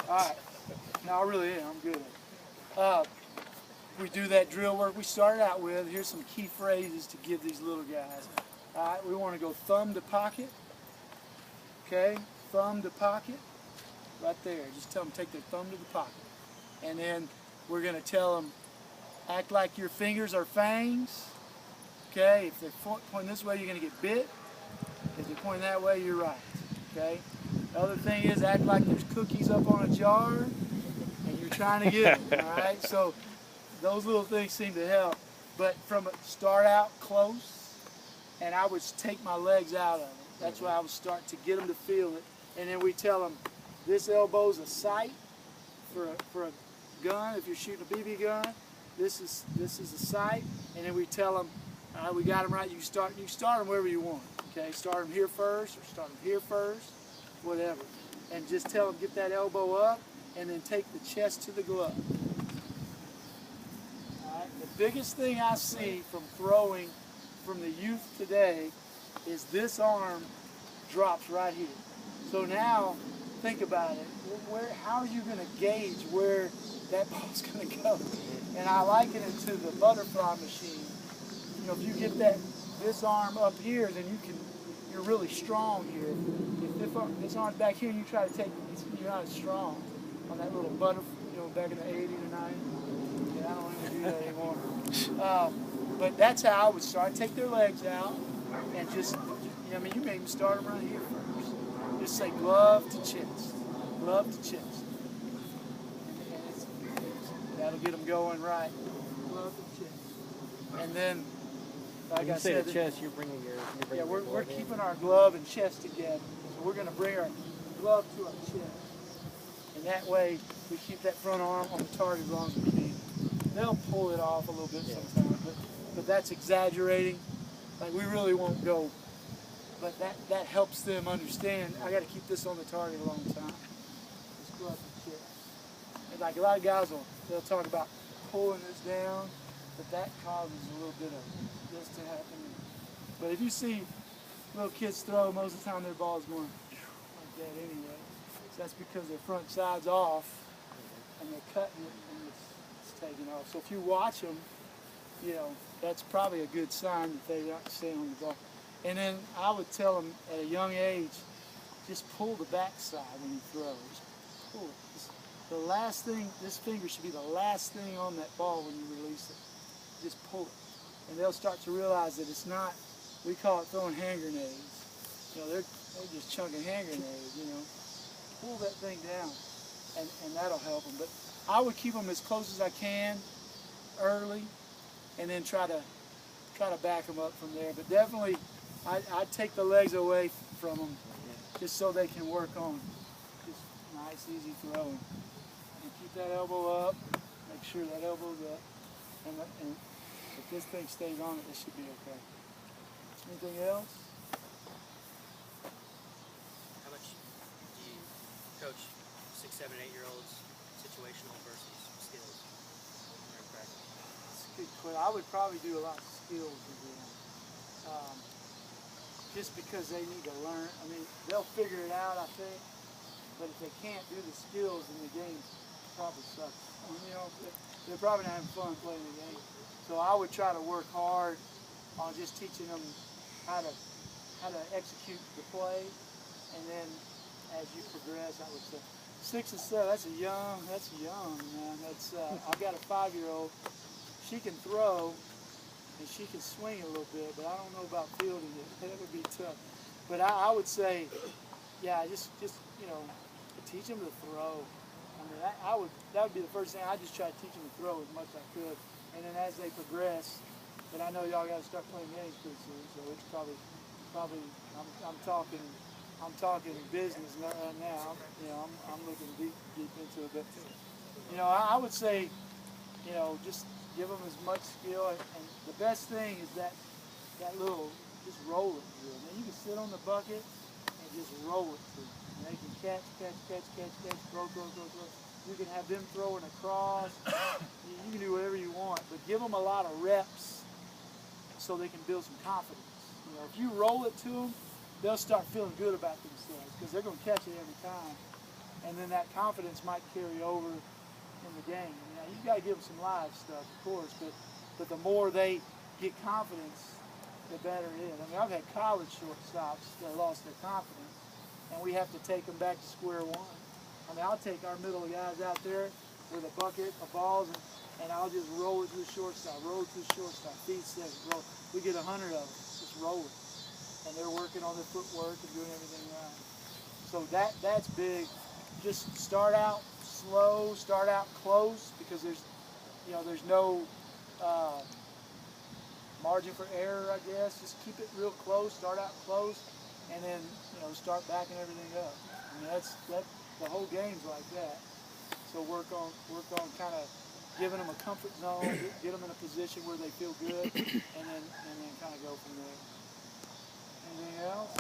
All right. No, I really am. I'm good at it. We do that drill work we started out with. Here's some key phrases to give these little guys. All right, we want to go thumb to pocket. Okay, thumb to pocket. Right there. Just tell them take their thumb to the pocket. And then we're going to tell them act like your fingers are fangs. Okay, if they're pointing this way, you're going to get bit. If they're pointing that way, you're right. Okay. The other thing is act like there's cookies up on a jar and you're trying to get them. All right. So those little things seem to help. But from a start out close, and I would take my legs out of it. That's why I would start to get them to feel it. And then we tell them this elbow's a sight for a gun. If you're shooting a BB gun, this is a sight. And then we tell them, all right, we got them right. You start them wherever you want. Okay, start them here first, or start them here first, whatever. And just tell them get that elbow up, and then take the chest to the glove. All right. The biggest thing I see from throwing from the youth today is this arm drops right here. So now, think about it. How are you going to gauge where that ball's going to go? And I liken it to the butterfly machine. You know, if you get this arm up here, then you're really strong here. If this arm's back here and you try to take it, you're not as strong on that little butterfly, you know, back in the 80s or 90s. Yeah, I don't even do that anymore. But that's how I would start. Take their legs out and just, you know, I mean, you may even start them right here first. Just say glove to chest, glove to chest. And that'll get them going right. Glove to chest. And then, like I said, the chest, you're bringing your we're keeping our glove and chest together. So we're going to bring our glove to our chest. And that way, we keep that front arm on the target as long as we can. They'll pull it off a little bit sometimes, but that's exaggerating. Like, we really won't go. But that helps them understand, I got to keep this on the target a long time. This glove and chest. And like a lot of guys they'll talk about pulling this down, but that causes a little bit of this to happen. But if you see little kids throw, most of the time their ball is going like that anyway. So that's because their front side's off and they're cutting it and it's taking off. So if you watch them, you know, that's probably a good sign that they're not staying on the ball. And then I would tell them at a young age, just pull the backside when you throw. Just pull it. The last thing, this finger should be the last thing on that ball when you release it. Just pull it. And they'll start to realize that it's not, we call it throwing hand grenades. You know, they're just chunking hand grenades, you know. Pull that thing down, and that'll help them. But I would keep them as close as I can early, and then try to back them up from there. But definitely, I'd take the legs away from them just so they can work on just nice, easy throwing. And keep that elbow up. Make sure that elbow's up. And if this thing stays on it, it should be okay. Anything else? How much do you coach 6, 7, 8-year-olds situational versus skills in practice? That's a good question. I would probably do a lot of skills with them. Just because they need to learn. I mean, they'll figure it out, I think. But if they can't do the skills, then the game probably sucks. You know, they're probably not having fun playing the game. So I would try to work hard on just teaching them how to execute the play, and then as you progress, I would say 6 and 7. That's young, man. That's I've got a 5-year-old. She can throw and she can swing a little bit, but I don't know about fielding it. That would be tough. But I would say, yeah, just you know, teach them to throw. I mean, that would be the first thing. I just try to teach them to throw as much as I could, and then as they progress. But I know y'all got to start playing games pretty soon, so it's probably I'm talking business right now. You know, I'm looking deep into it. But you know, I would say, you know, just give them as much skill, and the best thing is that little just roll it through. Now you can sit on the bucket and just roll it through. And they can catch, throw. You can have them throwing across. You can do whatever you want, but give them a lot of reps so they can build some confidence. You know, if you roll it to them, they'll start feeling good about themselves because they're going to catch it every time. and then that confidence might carry over in the game. Now you got to give them some live stuff, of course, but the more they get confidence, the better it is. I mean, I've had college shortstops that lost their confidence, and we have to take them back to square one. I mean, I'll take our middle guys out there with a bucket of balls, and I'll just roll it to the shortstop, feed second, roll. We get 100 of them, just roll it. And they're working on their footwork and doing everything right. So that's big. Just start out slow, start out close, because there's no margin for error, I guess. Just keep it real close, start out close, and then start backing everything up. I mean, that's the whole game's like that. So work on kind of giving them a comfort zone, get them in a position where they feel good, and then kind of go from there. Anything else?